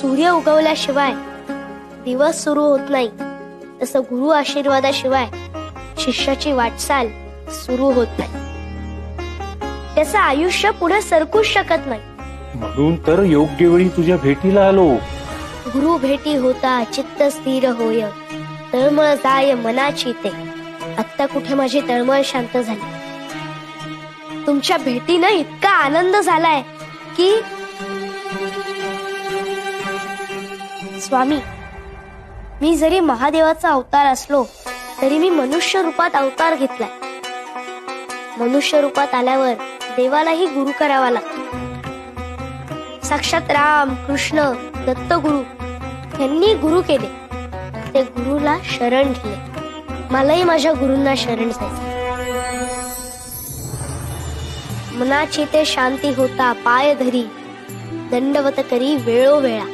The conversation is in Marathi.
सूर्य उगवल्याशिवाय दिवस सुरू होत नाही, तसं गुरु आशीर्वादाशिवाय शिष्याची वाटचाल सुरू होत नाही. त्याचं आयुष्य पुढे सरकूच शकत नाही. म्हणून तर योग्य वेळी तुझ्या भेटीला आलो. गुरु भेटी होता चित्त स्थिर होय, तळमळ जाय मनाची ते. आत्ता कुठे माझी तळमळ शांत झाली. तुमच्या भेटीनं इतका आनंद झालाय की स्वामी, मी जरी महादेवाचा अवतार असलो तरी मी मनुष्य रूपात अवतार घेतलाय. मनुष्य रूपात आल्यावर देवालाही गुरु करावा लागतो. साक्षात राम कृष्ण दत्तगुरु यांनी गुरु केले. ते गुरुला शरण गेले. मलाही माझ्या गुरूंना शरण जायचं. मनाची ते शांती होता पाय धरी, दंडवत करी वेळोवेळा.